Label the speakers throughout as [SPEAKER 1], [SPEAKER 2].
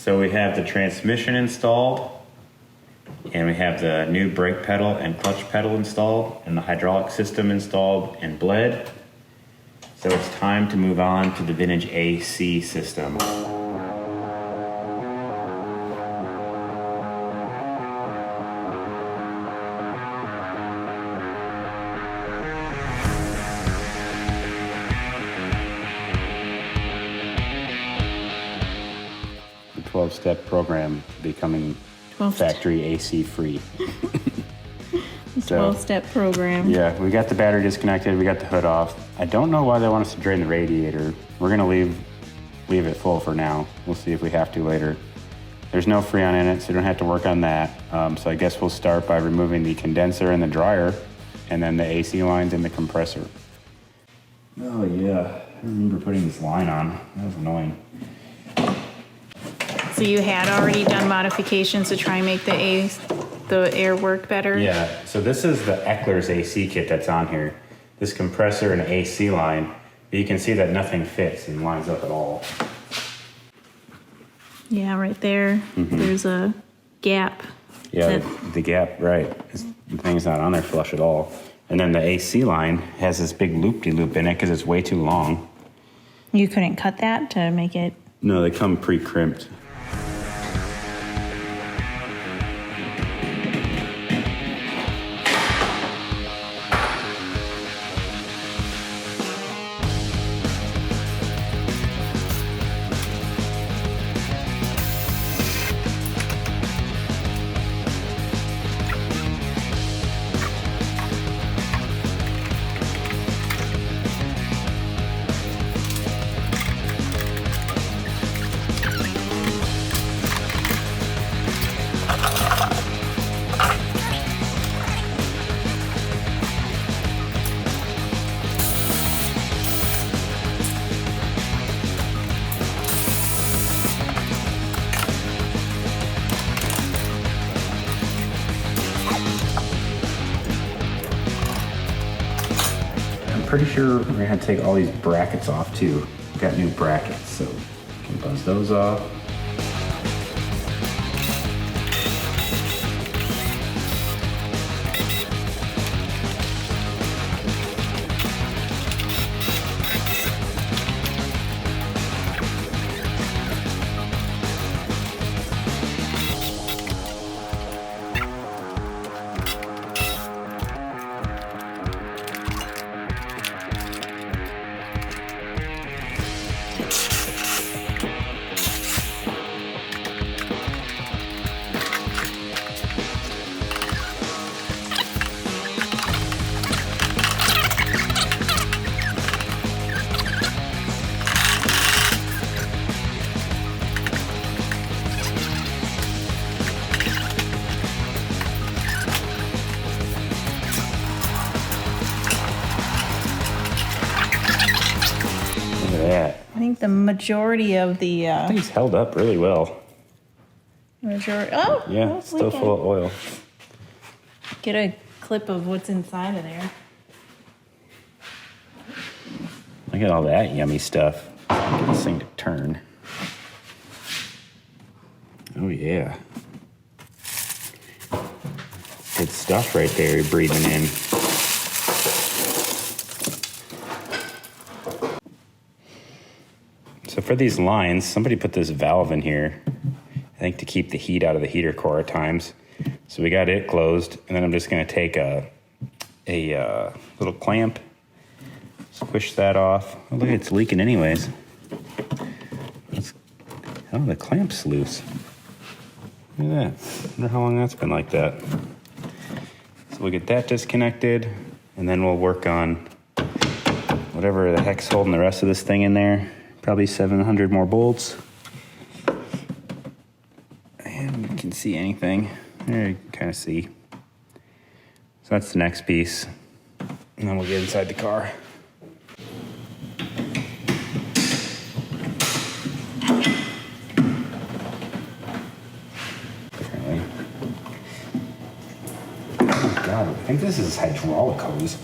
[SPEAKER 1] So we have the transmission installed, and we have the new brake pedal and clutch pedal installed, and the hydraulic system installed and bled. So it's time to move on to the Vintage AC system. The 12-step program becoming factory AC free.
[SPEAKER 2] 12-step program.
[SPEAKER 1] Yeah, we got the battery disconnected, we got the hood off. I don't know why they want us to drain the radiator. We're gonna leave it full for now. We'll see if we have to later. There's no Freon in it, so you don't have to work on that. So I guess we'll start by removing the condenser and the dryer, and then the AC lines and the compressor. Oh yeah, I remember putting this line on. That was annoying.
[SPEAKER 2] So you had already done modifications to try and make the air work better?
[SPEAKER 1] Yeah, so this is the Eckler's AC kit that's on here. This compressor and AC line, but you can see that nothing fits and lines up at all.
[SPEAKER 2] Yeah, right there. Mm-hmm. There's a gap.
[SPEAKER 1] Yeah, the gap, right. The thing's not on there flush at all. And then the AC line has this big loop-de-loop in it because it's way too long.
[SPEAKER 2] You couldn't cut that to make it?
[SPEAKER 1] No, they come pre-crimped. Pretty sure we're gonna have to take all these brackets off too. We've got new brackets, so we can buzz those off.
[SPEAKER 2] I think the majority of the...
[SPEAKER 1] I think it's held up really well.
[SPEAKER 2] Oh!
[SPEAKER 1] Yeah, it's still full of oil.
[SPEAKER 2] Get a clip of what's inside of there.
[SPEAKER 1] Look at all that yummy stuff. Get this thing to turn. Oh yeah. Good stuff right there you're breathing in. So for these lines, somebody put this valve in here, I think to keep the heat out of the heater core at times. So we got it closed, and then I'm just gonna take a little clamp, squish that off. Oh, look, it's leaking anyways. Oh, the clamp's loose. Look at that. I wonder how long that's been like that. So we'll get that disconnected, and then we'll work on whatever the heck's holding the rest of this thing in there. Probably 700 more bolts. And you can see anything. There you can kind of see. So that's the next piece. And then we'll get inside the car. Apparently. Oh God, I think this is hydraulic hose.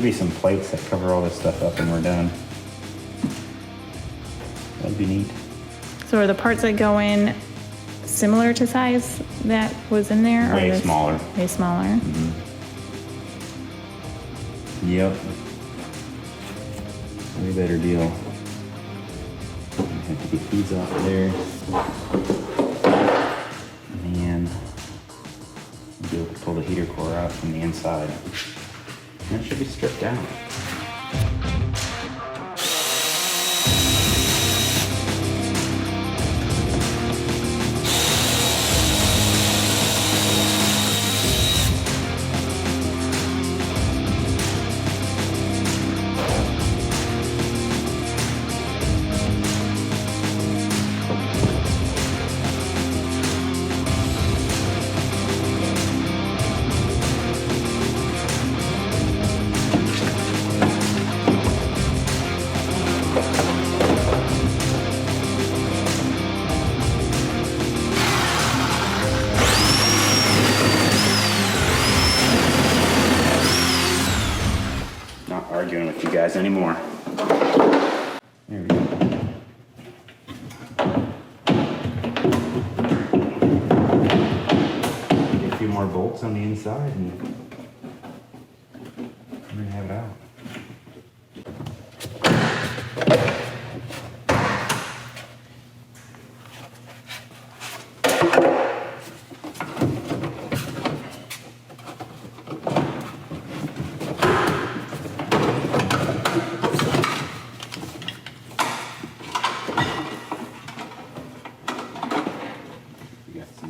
[SPEAKER 1] should be some plates that cover all this stuff up when we're done. That'd be neat.
[SPEAKER 2] So are the parts that go in similar to size that was in there?
[SPEAKER 1] Way smaller.
[SPEAKER 2] Way smaller.
[SPEAKER 1] Mm-hmm. Yep. Way better deal. Have to get these off there. And then we'll be able to pull the heater core out from the inside. And that should be stripped down. Arguing with you guys anymore. There we go. Get a few more bolts on the inside and we're gonna have it out.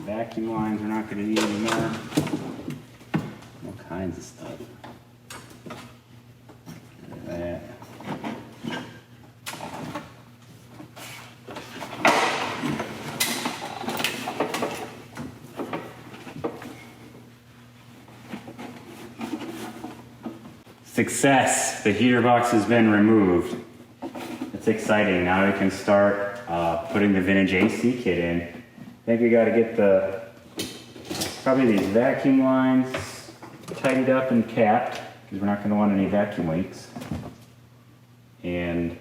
[SPEAKER 1] Vacuum lines we're not going to need anymore. All kinds of stuff. Look at that. Success! The heater box has been removed. It's exciting. Now we can start putting the vintage AC kit in. I think we got to get probably these vacuum lines tidied up and capped because we're not going to want any vacuum leaks. And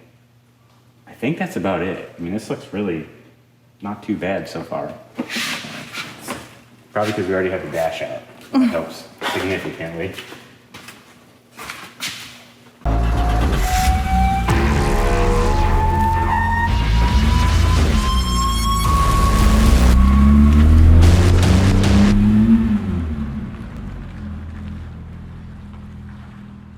[SPEAKER 1] I think that's about it. I mean, this looks really not too bad so far. Probably because we already have the dash out. That helps significantly.